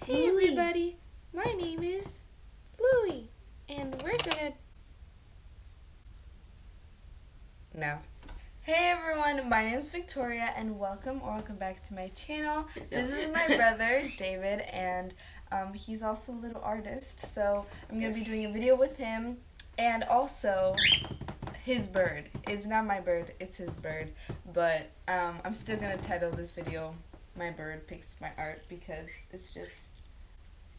Hey everybody, my name is Louie, and we're gonna... No. Hey everyone, my name is Victoria, and welcome back to my channel. This is my brother, David, and he's also a little artist, so I'm gonna be doing a video with him, and also his bird. It's not my bird, it's his bird, but I'm still gonna title this video My Bird Picks My Art, because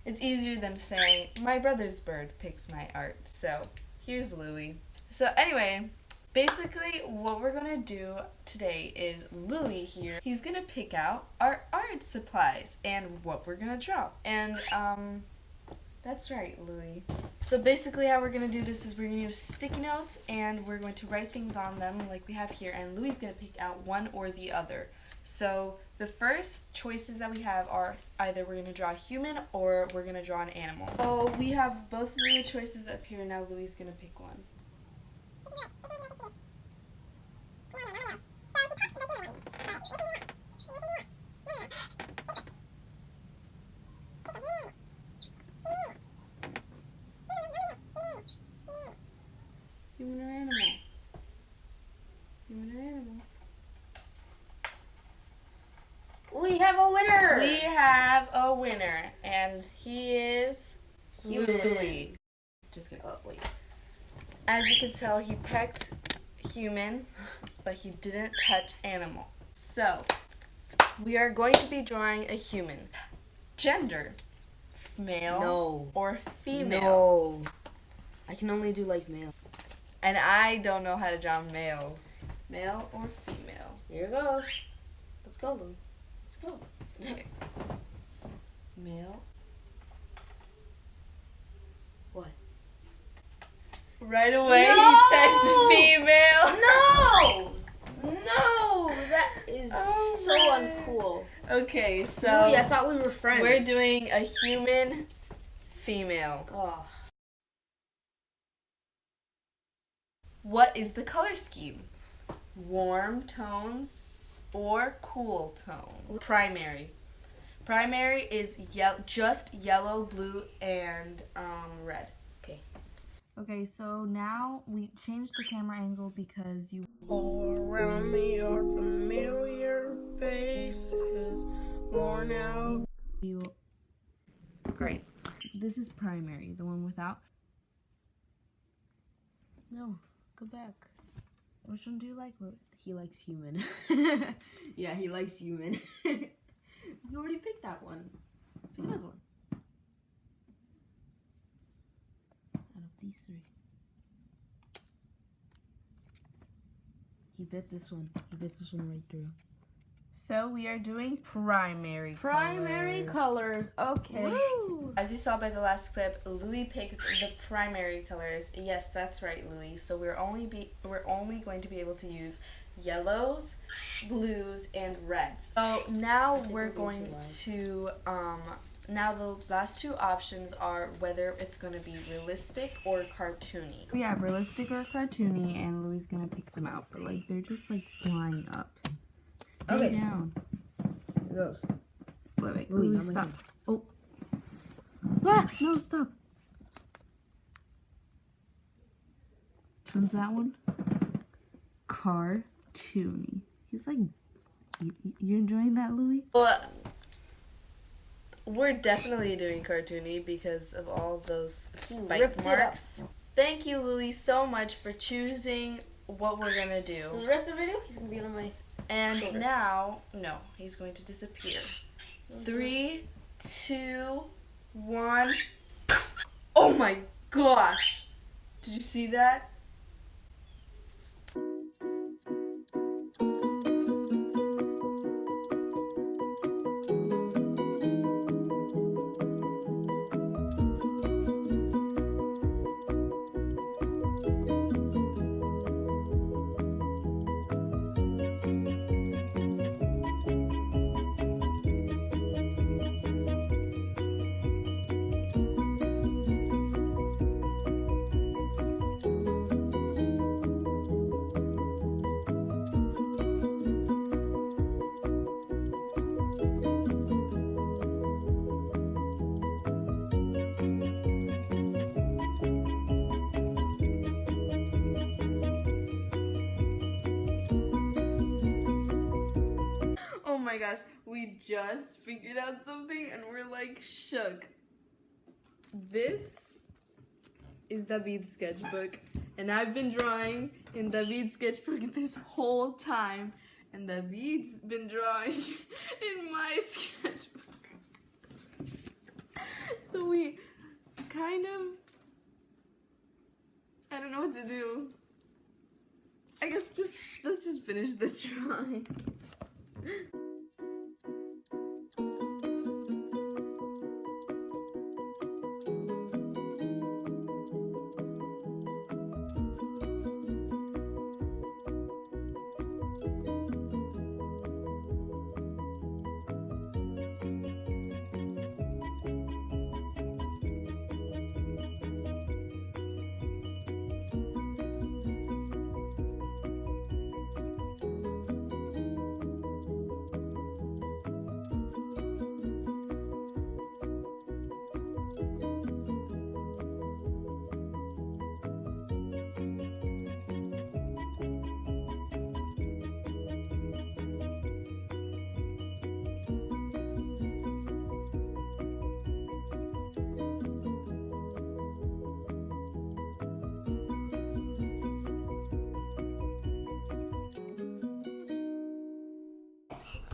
it's easier than saying my brother's bird picks my art. So here's Louie. So anyway, basically what we're gonna do today is Louie here, he's gonna pick out our art supplies and what we're gonna draw. And that's right, Louie. So basically how we're gonna do this is we're gonna use sticky notes and we're going to write things on them like we have here, and Louie's gonna pick out one or the other. So the first choices that we have are either we're going to draw a human or we're going to draw an animal. So we have both of the choices up here. Now Louie's going to pick one. Human or animal? Human or animal? We have a winner! We have a winner, and he is Louie. Just kidding. Oh, wait. As you can tell, he picked human, but he didn't touch animal. So, we are going to be drawing a human. Gender, male No. or female. No. I can only do like male. And I don't know how to draw males. Male or female. Here it goes. Let's go, Louie. Let's go. Okay. Male. What? Right away, No! he picks female. No! No! That is Oh so my. uncool. Okay, so Louie, I thought we were friends. we're doing a human, female. Oh. What is the color scheme? Warm tones or cool tones? Primary. Primary is just yellow, blue, and red. Okay. Okay, so now we changed the camera angle because you... All around me are familiar faces, worn out. Great. This is primary, the one without. No, go back. Which one do you like, Louie? He likes human. Yeah, he likes human. You already picked that one. Pick another one. Out of these three. He bit this one. He bit this one right through. So we are doing primary colors. Okay. Woo! As you saw by the last clip, Louie picked the primary colors. Yes, that's right, Louie. So we're only going to be able to use yellows, blues, and reds. So now we're going to now the last two options are whether it's going to be realistic or cartoony. We have realistic or cartoony, and Louie's going to pick them out, but like they're just like flying up. Stay down. Here it goes. Wait, Louie, Louie, not my stop. hand. Oh. Ah, no, stop. Which one's that one? Cartoony. He's like, you're enjoying that, Louie? Well, we're definitely doing cartoony because of all those bite ripped it up. marks. Thank you, Louie, so much for choosing what we're gonna do. For the rest of the video, he's gonna be on my. And shoulder. now, no, he's going to disappear. 3, 2, 1. Oh my gosh! Did you see that? we just figured out something and we're like shook. This is David's sketchbook, and I've been drawing in David's sketchbook this whole time, and David's been drawing in my sketchbook. So we kind of, I don't know what to do. I guess let's just finish this drawing.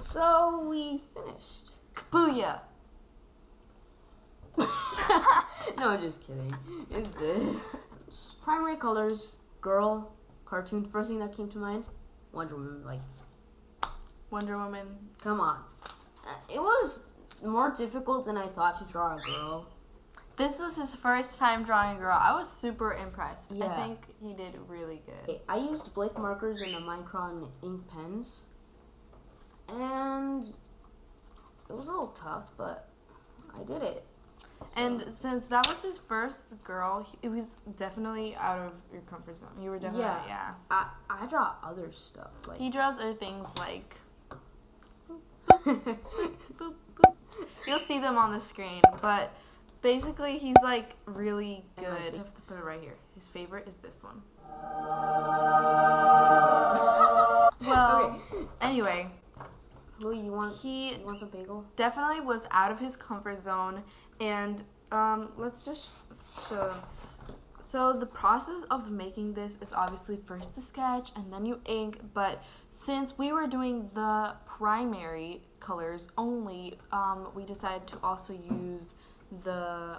So we finished. Booyah! No, I'm just kidding. Is this primary colors? Girl, cartoon. First thing that came to mind, Wonder Woman. Like, Wonder Woman. come on. It was more difficult than I thought to draw a girl. This was his first time drawing a girl. I was super impressed. Yeah. I think he did really good. I used Blake markers and the Micron ink pens, and it was a little tough, but I did it. So. And since that was his first girl, it was definitely out of your comfort zone. You were definitely, yeah. I draw other stuff. Like He draws other things like boop, boop, boop. You'll see them on the screen, but basically he's like really good. I have to put it right here. His favorite is this one. Well, okay. Anyway, Louis, you want some bagel? definitely was out of his comfort zone, and let's just show. So the process of making this is obviously first the sketch and then you ink, but since we were doing the primary colors only, we decided to also use the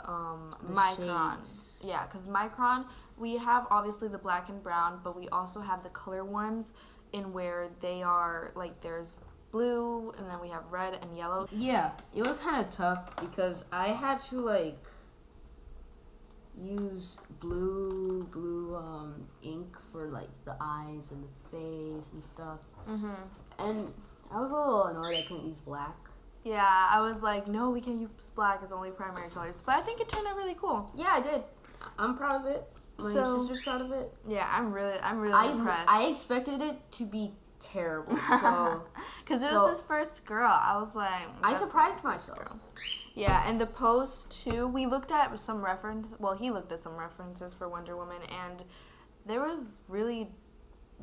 Micron. Shades. Yeah, because Micron, we have obviously the black and brown, but we also have the color ones in where they are like there's blue and then we have red and yellow. Yeah, it was kind of tough because I had to like use blue ink for like the eyes and the face and stuff. Mm-hmm. And I was a little annoyed I couldn't use black. Yeah, I was like, no, we can't use black. It's only primary colors. But I think it turned out really cool. Yeah, I did. I'm proud of it. My sister's proud of it. Yeah, I'm really impressed. I expected it to be terrible. So because it was his first girl, I was like, I surprised myself. Girl. Yeah, and the pose too. We looked at some reference. Well, he looked at some references for Wonder Woman, and there was really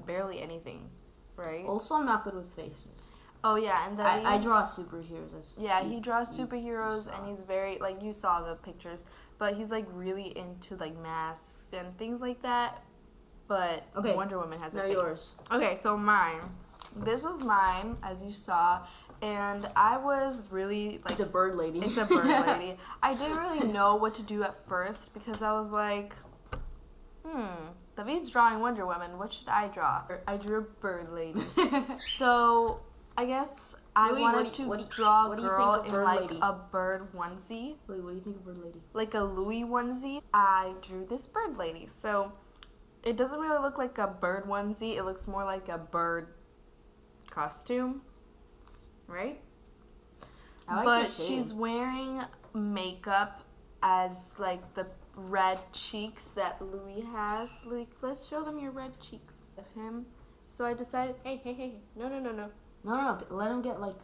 barely anything, right? Also, I'm not good with faces. Oh yeah, and I draw superheroes. He draws superheroes, and he's very like you saw the pictures, but he's like really into like masks and things like that. But okay, Wonder Woman has a now face. Yours. Okay, so mine. This was mine, as you saw, and I was really like it's a bird lady. It's a bird lady. I didn't really know what to do at first because I was like, David's drawing Wonder Woman. What should I draw? I drew a bird lady. So I guess I wanted to draw a girl in like a bird onesie. Louis, what do you think of bird lady? Like a Louis onesie. I drew this bird lady. So it doesn't really look like a bird onesie. It looks more like a bird costume, right? I like but the shade. She's wearing makeup as like the red cheeks that Louis has. Louis, let's show them your red cheeks of him. So I decided, hey, no. No, let him get like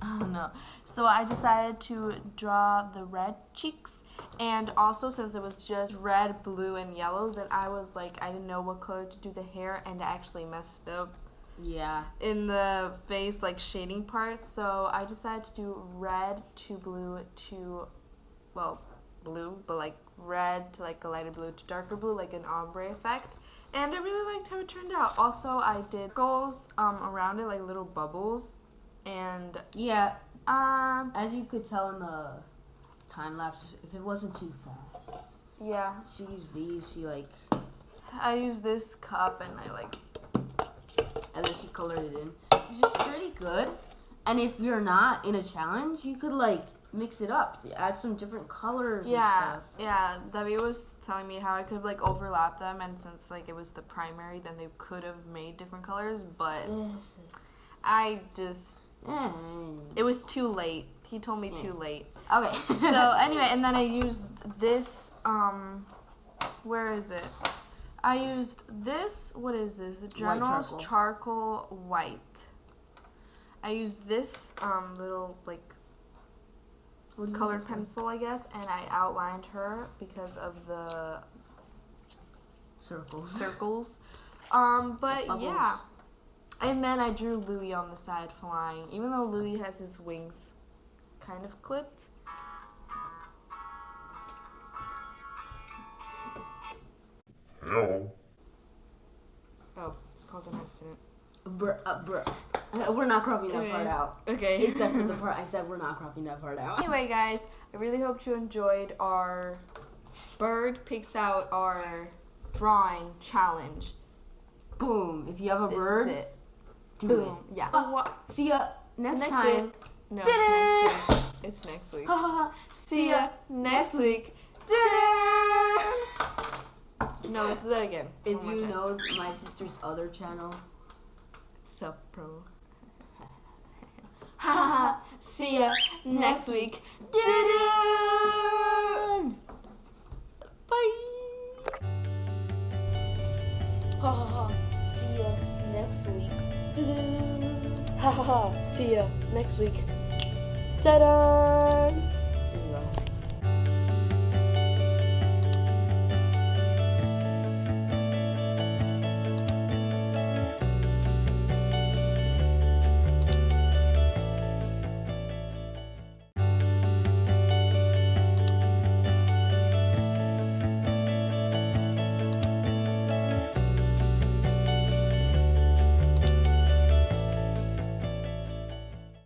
Oh no. So I decided to draw the red cheeks, and also since it was just red, blue, and yellow, then I was like, I didn't know what color to do the hair, and I actually messed up. Yeah. in the face, like shading parts. So I decided to do red to blue to, well, blue, but like red to like a lighter blue to darker blue, like an ombre effect. And I really liked how it turned out. Also, I did goals around it, like little bubbles. And Yeah. As you could tell in the time lapse, if it wasn't too fast. yeah, She used these. She like, I used this cup and I like, and then she colored it in, which is pretty good. And if you're not in a challenge, you could like mix it up, add some different colors and stuff. Yeah, Debbie was telling me how I could have like overlap them, and since like it was the primary, then they could have made different colors, but This I just, is, it was too late. He told me too late. okay. So anyway, and then I used this, where is it? I used this, what is this? General's charcoal white. I used this little like colored pencil, I guess, and I outlined her because of the circles. But Bubbles. yeah. And then I drew Louis on the side flying, even though Louis has his wings kind of clipped. Hello. Oh, called an accident. Bruh. We're not cropping that part out. Okay. Except for the part I said we're not cropping that part out. Anyway, guys, I really hope you enjoyed our bird picks out our drawing challenge. Boom. If you have a This bird, is it. do Boom. it. Yeah. See ya next time. Week. No, it's next week. It's next week. See ya next week. No, let's do that again. If One more you time. know my sister's other channel, Self-pro. see ya Next week. Bye. see ya next week. Ha ha ha. See ya next week. Ta-da!